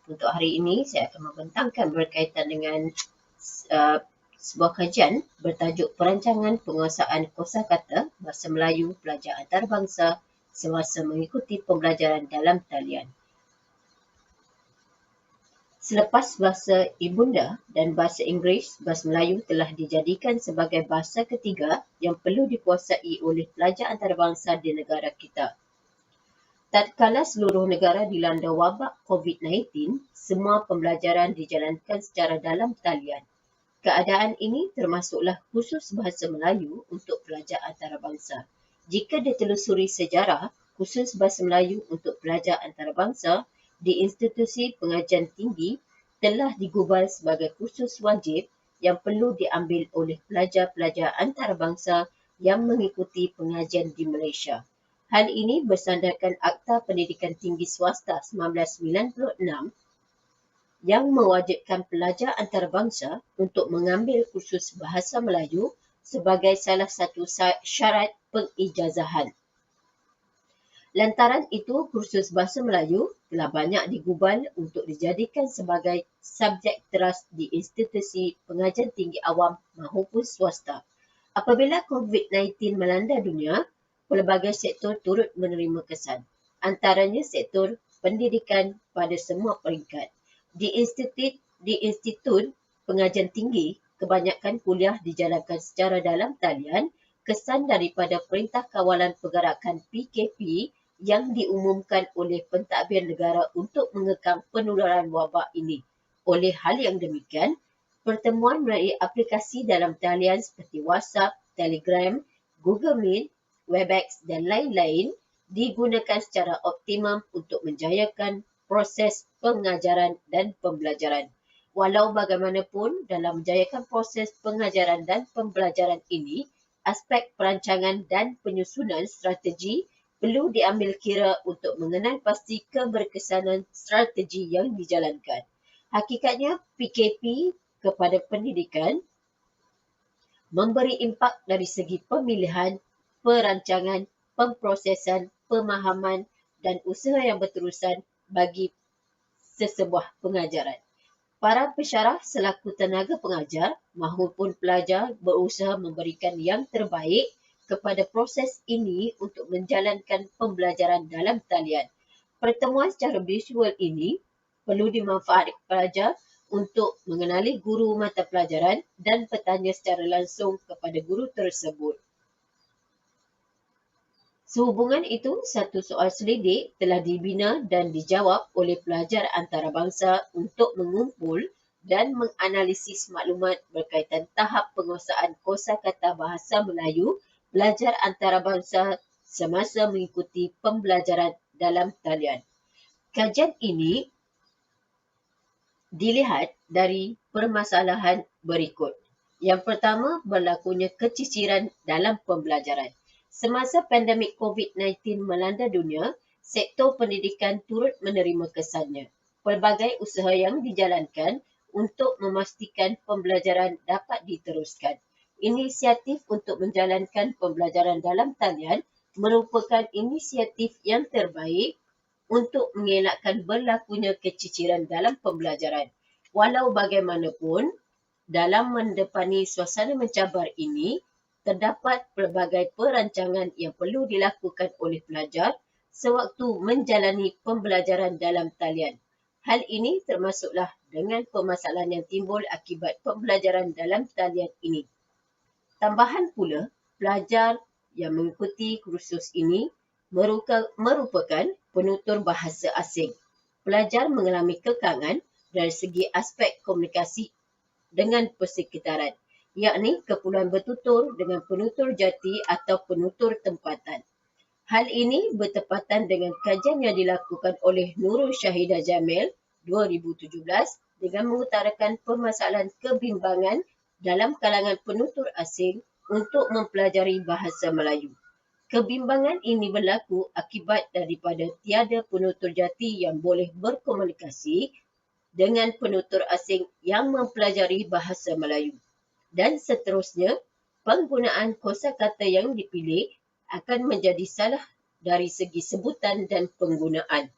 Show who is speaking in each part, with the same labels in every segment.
Speaker 1: Untuk hari ini saya akan membentangkan berkaitan dengan sebuah kajian bertajuk Perancangan Penguasaan Kosakata Bahasa Melayu Pelajar Antarabangsa semasa mengikuti pembelajaran dalam talian. Selepas bahasa ibunda dan bahasa Inggeris, bahasa Melayu telah dijadikan sebagai bahasa ketiga yang perlu dikuasai oleh pelajar antarabangsa di negara kita. Tatkala seluruh negara dilanda wabak COVID-19, semua pembelajaran dijalankan secara dalam talian. Keadaan ini termasuklah khusus bahasa Melayu untuk pelajar antarabangsa. Jika ditelusuri sejarah, khusus bahasa Melayu untuk pelajar antarabangsa di institusi pengajian tinggi telah digubal sebagai khusus wajib yang perlu diambil oleh pelajar-pelajar antarabangsa yang mengikuti pengajian di Malaysia. Hal ini bersandarkan Akta Pendidikan Tinggi Swasta 1996 yang mewajibkan pelajar antarabangsa untuk mengambil kursus bahasa Melayu sebagai salah satu syarat pengijazahan. Lantaran itu, kursus bahasa Melayu telah banyak digubal untuk dijadikan sebagai subjek teras di institusi pengajian tinggi awam maupun swasta. Apabila COVID-19 melanda dunia, pelbagai sektor turut menerima kesan. Antaranya sektor pendidikan pada semua peringkat. Di institut pengajian tinggi, kebanyakan kuliah dijalankan secara dalam talian. Kesan daripada Perintah Kawalan Pergerakan PKP yang diumumkan oleh pentadbir negara untuk mengekang penularan wabak ini. Oleh hal yang demikian, pertemuan melalui aplikasi dalam talian seperti WhatsApp, Telegram, Google Meet, Webex dan lain-lain digunakan secara optimum untuk menjayakan proses pengajaran dan pembelajaran. Walau bagaimanapun, dalam menjayakan proses pengajaran dan pembelajaran ini, aspek perancangan dan penyusunan strategi perlu diambil kira untuk mengenal pasti keberkesanan strategi yang dijalankan. Hakikatnya, PKP kepada pendidikan memberi impak dari segi pemilihan, perancangan, pemprosesan, pemahaman dan usaha yang berterusan bagi sesebuah pengajaran. Para pensyarah selaku tenaga pengajar maupun pelajar berusaha memberikan yang terbaik kepada proses ini untuk menjalankan pembelajaran dalam talian. Pertemuan secara visual ini perlu dimanfaatkan pelajar untuk mengenali guru mata pelajaran dan bertanya secara langsung kepada guru tersebut. Sehubungan itu, satu soal selidik telah dibina dan dijawab oleh pelajar antarabangsa untuk mengumpul dan menganalisis maklumat berkaitan tahap penguasaan kosakata bahasa Melayu pelajar antarabangsa semasa mengikuti pembelajaran dalam talian. Kajian ini dilihat dari permasalahan berikut. Yang pertama, berlakunya keciciran dalam pembelajaran. Semasa pandemik COVID-19 melanda dunia, sektor pendidikan turut menerima kesannya. Pelbagai usaha yang dijalankan untuk memastikan pembelajaran dapat diteruskan. Inisiatif untuk menjalankan pembelajaran dalam talian merupakan inisiatif yang terbaik untuk mengelakkan berlakunya keciciran dalam pembelajaran. Walau bagaimanapun, dalam mendepani suasana mencabar ini, terdapat pelbagai perancangan yang perlu dilakukan oleh pelajar sewaktu menjalani pembelajaran dalam talian. Hal ini termasuklah dengan permasalahan yang timbul akibat pembelajaran dalam talian ini. Tambahan pula, pelajar yang mengikuti kursus ini merupakan penutur bahasa asing. Pelajar mengalami kekangan dari segi aspek komunikasi dengan persekitaran, yakni keperluan bertutur dengan penutur jati atau penutur tempatan. Hal ini bertepatan dengan kajian yang dilakukan oleh Nurul Syahidah Jamil 2017 dengan mengutarakan permasalahan kebimbangan dalam kalangan penutur asing untuk mempelajari bahasa Melayu. Kebimbangan ini berlaku akibat daripada tiada penutur jati yang boleh berkomunikasi dengan penutur asing yang mempelajari bahasa Melayu. Dan seterusnya, penggunaan kosakata yang dipilih akan menjadi salah dari segi sebutan dan penggunaan.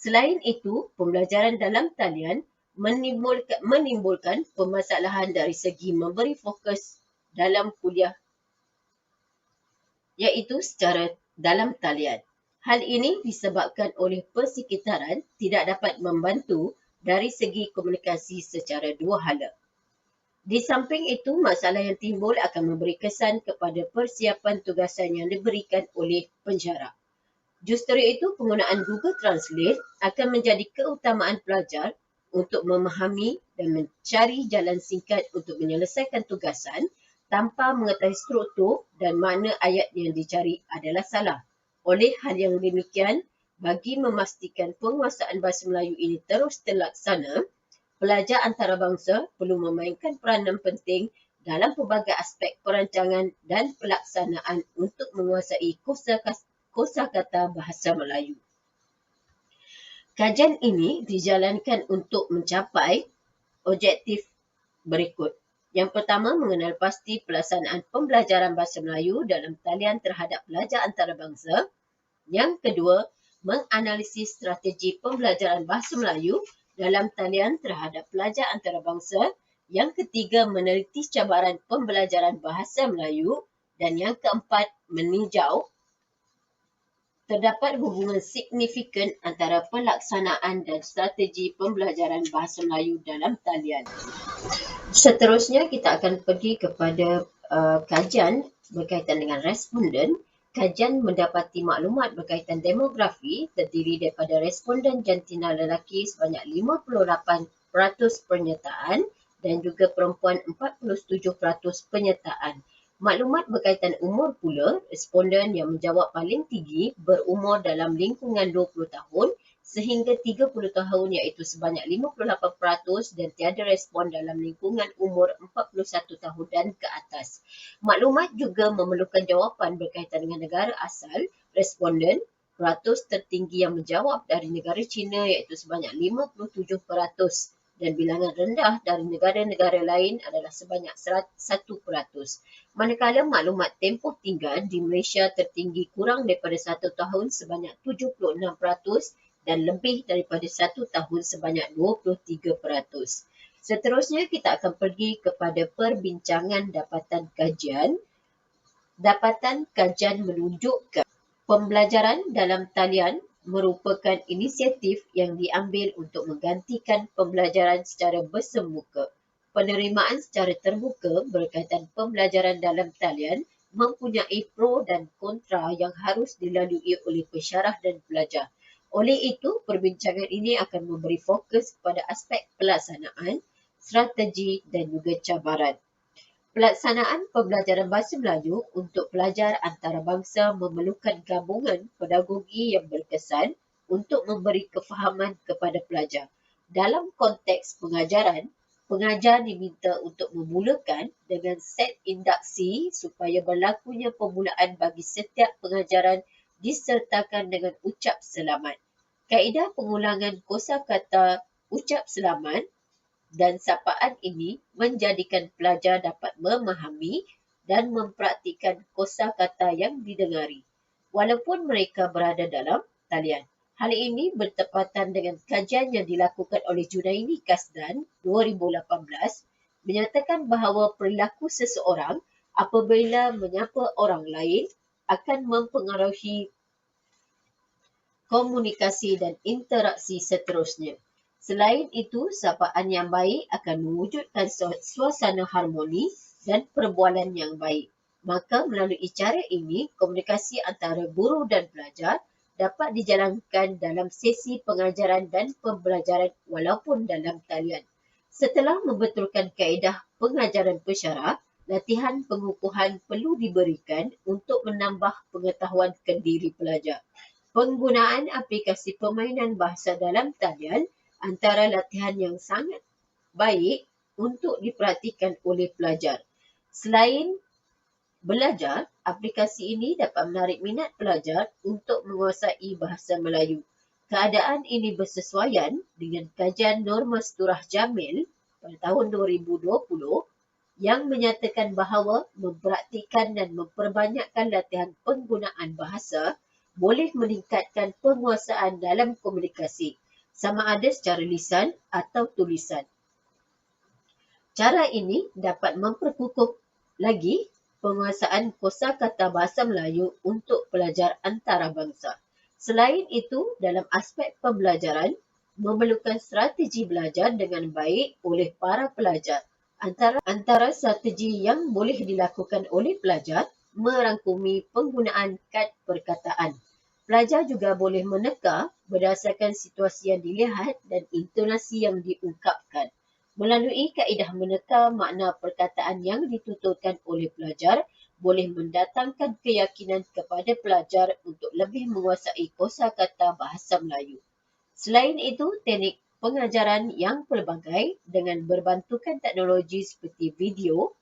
Speaker 1: Selain itu, pembelajaran dalam talian menimbulkan permasalahan dari segi memberi fokus dalam kuliah, iaitu secara dalam talian. Hal ini disebabkan oleh persekitaran tidak dapat membantu dari segi komunikasi secara dua hala. Di samping itu, masalah yang timbul akan memberi kesan kepada persiapan tugasan yang diberikan oleh pensyarah. Justru itu, penggunaan Google Translate akan menjadi keutamaan pelajar untuk memahami dan mencari jalan singkat untuk menyelesaikan tugasan tanpa mengetahui struktur dan makna ayat yang dicari adalah salah. Oleh hal yang demikian, bagi memastikan penguasaan bahasa Melayu ini terus terlaksana, pelajar antarabangsa perlu memainkan peranan penting dalam pelbagai aspek perancangan dan pelaksanaan untuk menguasai kosakata bahasa Melayu. Kajian ini dijalankan untuk mencapai objektif berikut. Yang pertama, mengenal pasti pelaksanaan pembelajaran bahasa Melayu dalam talian terhadap pelajar antarabangsa. Yang kedua, menganalisis strategi pembelajaran bahasa Melayu dalam talian terhadap pelajar antarabangsa. Yang ketiga, meneliti cabaran pembelajaran bahasa Melayu. Dan yang keempat, meninjau terdapat hubungan signifikan antara pelaksanaan dan strategi pembelajaran bahasa Melayu dalam talian. Seterusnya, kita akan pergi kepada kajian berkaitan dengan responden. Kajian mendapati maklumat berkaitan demografi terdiri daripada responden jantina lelaki sebanyak 58% penyertaan dan juga perempuan 47% penyertaan. Maklumat berkaitan umur pula, responden yang menjawab paling tinggi berumur dalam lingkungan 20 tahun sehingga 30 tahun iaitu sebanyak 58% dan tiada respon dalam lingkungan umur 41 tahun dan ke atas. Maklumat juga memerlukan jawapan berkaitan dengan negara asal responden. Peratus tertinggi yang menjawab dari negara China iaitu sebanyak 57% dan bilangan rendah dari negara-negara lain adalah sebanyak 1%. Manakala maklumat tempoh tinggal di Malaysia tertinggi kurang daripada 1 tahun sebanyak 76% dan lebih daripada 1 tahun sebanyak 23%. Seterusnya kita akan pergi kepada perbincangan dapatan kajian. Dapatan kajian menunjukkan pembelajaran dalam talian merupakan inisiatif yang diambil untuk menggantikan pembelajaran secara bersemuka. Penerimaan secara terbuka berkaitan pembelajaran dalam talian mempunyai pro dan kontra yang harus dilalui oleh pensyarah dan pelajar. Oleh itu, perbincangan ini akan memberi fokus kepada aspek pelaksanaan, strategi dan juga cabaran. Pelaksanaan pembelajaran bahasa Melayu untuk pelajar antarabangsa memerlukan gabungan pedagogi yang berkesan untuk memberi kefahaman kepada pelajar. Dalam konteks pengajaran, pengajar diminta untuk memulakan dengan set induksi supaya berlakunya permulaan bagi setiap pengajaran disertakan dengan ucap selamat. Kaedah pengulangan kosakata ucap selamat dan sapaan ini menjadikan pelajar dapat memahami dan mempraktikkan kosakata yang didengari walaupun mereka berada dalam talian. Hal ini bertepatan dengan kajian yang dilakukan oleh Junaidi Kasdan 2018 menyatakan bahawa perilaku seseorang apabila menyapa orang lain akan mempengaruhi komunikasi dan interaksi seterusnya. Selain itu, sapaan yang baik akan mewujudkan suasana harmoni dan perbualan yang baik. Maka melalui cara ini, komunikasi antara guru dan pelajar dapat dijalankan dalam sesi pengajaran dan pembelajaran walaupun dalam talian. Setelah membetulkan kaedah pengajaran pensyarah, latihan pengukuhan perlu diberikan untuk menambah pengetahuan kendiri pelajar. Penggunaan aplikasi permainan bahasa dalam talian antara latihan yang sangat baik untuk diperhatikan oleh pelajar. Selain belajar, aplikasi ini dapat menarik minat pelajar untuk menguasai bahasa Melayu. Keadaan ini bersesuaian dengan kajian Norma Seturah Jamil pada tahun 2020 yang menyatakan bahawa mempraktikkan dan memperbanyakkan latihan penggunaan bahasa boleh meningkatkan penguasaan dalam komunikasi, sama ada secara lisan atau tulisan. Cara ini dapat memperkukuh lagi penguasaan kosakata bahasa Melayu untuk pelajar antarabangsa. Selain itu, dalam aspek pembelajaran, memerlukan strategi belajar dengan baik oleh para pelajar. Antara strategi yang boleh dilakukan oleh pelajar merangkumi penggunaan kad perkataan. Pelajar juga boleh meneka berdasarkan situasi yang dilihat dan intonasi yang diungkapkan. Melalui kaedah meneka makna perkataan yang dituturkan oleh pelajar boleh mendatangkan keyakinan kepada pelajar untuk lebih menguasai kosakata bahasa Melayu. Selain itu, teknik pengajaran yang pelbagai dengan berbantukan teknologi seperti video,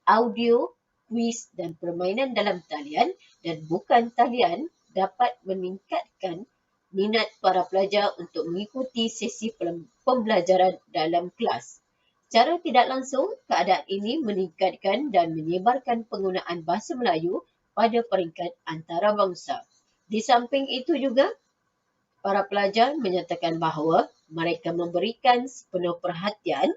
Speaker 1: audio, kuis dan permainan dalam talian dan bukan talian dapat meningkatkan minat para pelajar untuk mengikuti sesi pembelajaran dalam kelas. Secara tidak langsung, keadaan ini meningkatkan dan menyebarkan penggunaan bahasa Melayu pada peringkat antarabangsa. Di samping itu juga, para pelajar menyatakan bahawa mereka memberikan sepenuh perhatian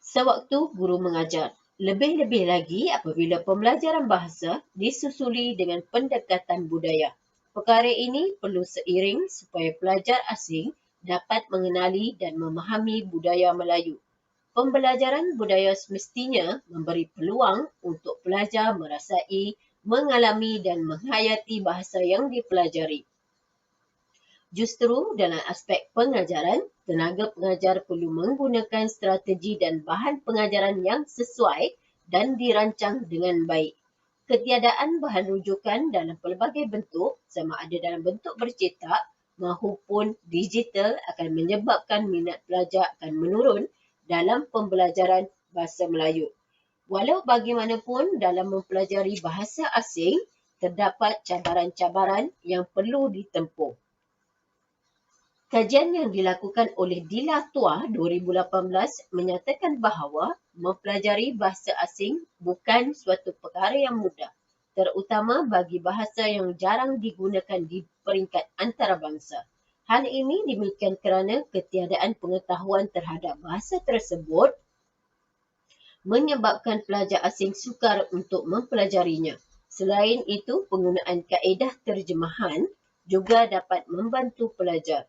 Speaker 1: sewaktu guru mengajar. Lebih-lebih lagi apabila pembelajaran bahasa disusuli dengan pendekatan budaya. Perkara ini perlu seiring supaya pelajar asing dapat mengenali dan memahami budaya Melayu. Pembelajaran budaya semestinya memberi peluang untuk pelajar merasai, mengalami dan menghayati bahasa yang dipelajari. Justru dalam aspek pengajaran, tenaga pengajar perlu menggunakan strategi dan bahan pengajaran yang sesuai dan dirancang dengan baik. Ketiadaan bahan rujukan dalam pelbagai bentuk, sama ada dalam bentuk bercetak maupun digital akan menyebabkan minat pelajar akan menurun dalam pembelajaran bahasa Melayu. Walau bagaimanapun dalam mempelajari bahasa asing, terdapat cabaran-cabaran yang perlu ditempuh. Kajian yang dilakukan oleh Dila Tua 2018 menyatakan bahawa mempelajari bahasa asing bukan suatu perkara yang mudah, terutama bagi bahasa yang jarang digunakan di peringkat antarabangsa. Hal ini demikian kerana ketiadaan pengetahuan terhadap bahasa tersebut menyebabkan pelajar asing sukar untuk mempelajarinya. Selain itu, penggunaan kaedah terjemahan juga dapat membantu pelajar.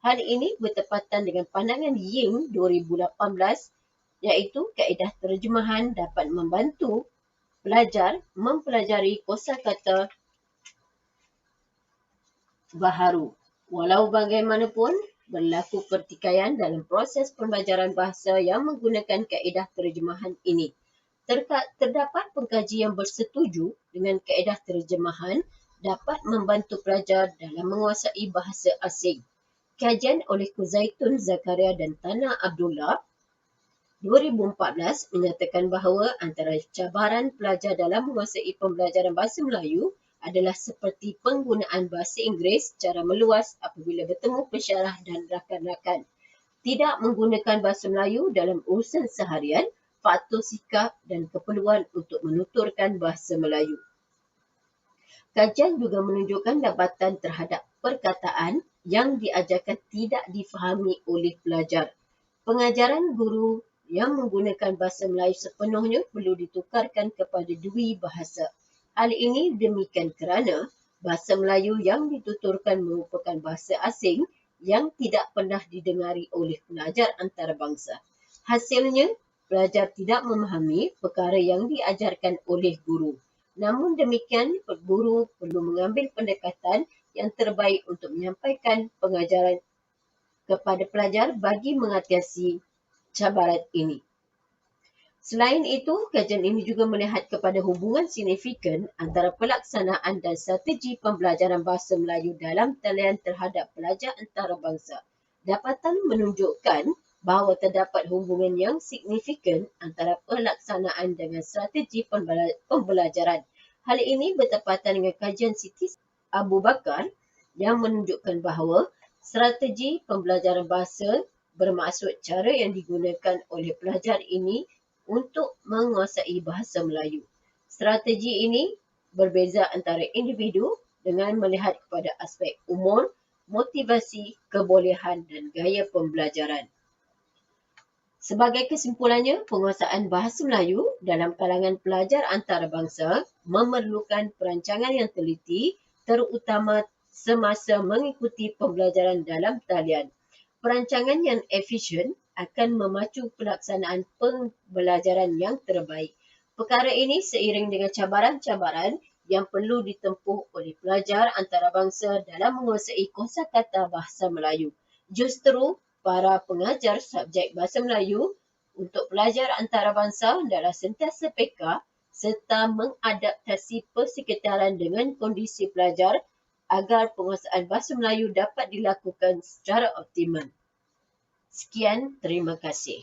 Speaker 1: Hal ini bertepatan dengan pandangan Ying 2018 iaitu kaedah terjemahan dapat membantu pelajar mempelajari kosakata baharu. Walau bagaimanapun, berlaku pertikaian dalam proses pembelajaran bahasa yang menggunakan kaedah terjemahan ini. Terdapat pengkaji yang bersetuju dengan kaedah terjemahan dapat membantu pelajar dalam menguasai bahasa asing. Kajian oleh Kuzaitun Zakaria dan Tana Abdullah 2014 menyatakan bahawa antara cabaran pelajar dalam menguasai pembelajaran bahasa Melayu adalah seperti penggunaan bahasa Inggeris secara meluas apabila bertemu pensyarah dan rakan-rakan. Tidak menggunakan bahasa Melayu dalam urusan seharian, faktor sikap dan keperluan untuk menuturkan bahasa Melayu. Kajian juga menunjukkan dapatan terhadap perkataan yang diajarkan tidak difahami oleh pelajar. Pengajaran guru yang menggunakan bahasa Melayu sepenuhnya perlu ditukarkan kepada dua bahasa. Hal ini demikian kerana bahasa Melayu yang dituturkan merupakan bahasa asing yang tidak pernah didengari oleh pelajar antarabangsa. Hasilnya, pelajar tidak memahami perkara yang diajarkan oleh guru. Namun demikian, guru perlu mengambil pendekatan yang terbaik untuk menyampaikan pengajaran kepada pelajar bagi mengatasi cabaran ini. Selain itu, kajian ini juga melihat kepada hubungan signifikan antara pelaksanaan dan strategi pembelajaran bahasa Melayu dalam talian terhadap pelajar antarabangsa. Dapatan menunjukkan bahawa terdapat hubungan yang signifikan antara pelaksanaan dengan strategi pembelajaran. Hal ini bertepatan dengan kajian Siti Abu Bakar yang menunjukkan bahawa strategi pembelajaran bahasa bermaksud cara yang digunakan oleh pelajar ini untuk menguasai bahasa Melayu. Strategi ini berbeza antara individu dengan melihat kepada aspek umur, motivasi, kebolehan dan gaya pembelajaran. Sebagai kesimpulannya, penguasaan bahasa Melayu dalam kalangan pelajar antarabangsa memerlukan perancangan yang teliti, terutama semasa mengikuti pembelajaran dalam talian. Perancangan yang efisien akan memacu pelaksanaan pembelajaran yang terbaik. Perkara ini seiring dengan cabaran-cabaran yang perlu ditempuh oleh pelajar antarabangsa dalam menguasai kosakata bahasa Melayu. Justru para pengajar subjek bahasa Melayu untuk pelajar antarabangsa adalah sentiasa peka serta mengadaptasi persekitaran dengan kondisi pelajar agar penguasaan bahasa Melayu dapat dilakukan secara optimal. Sekian, terima kasih.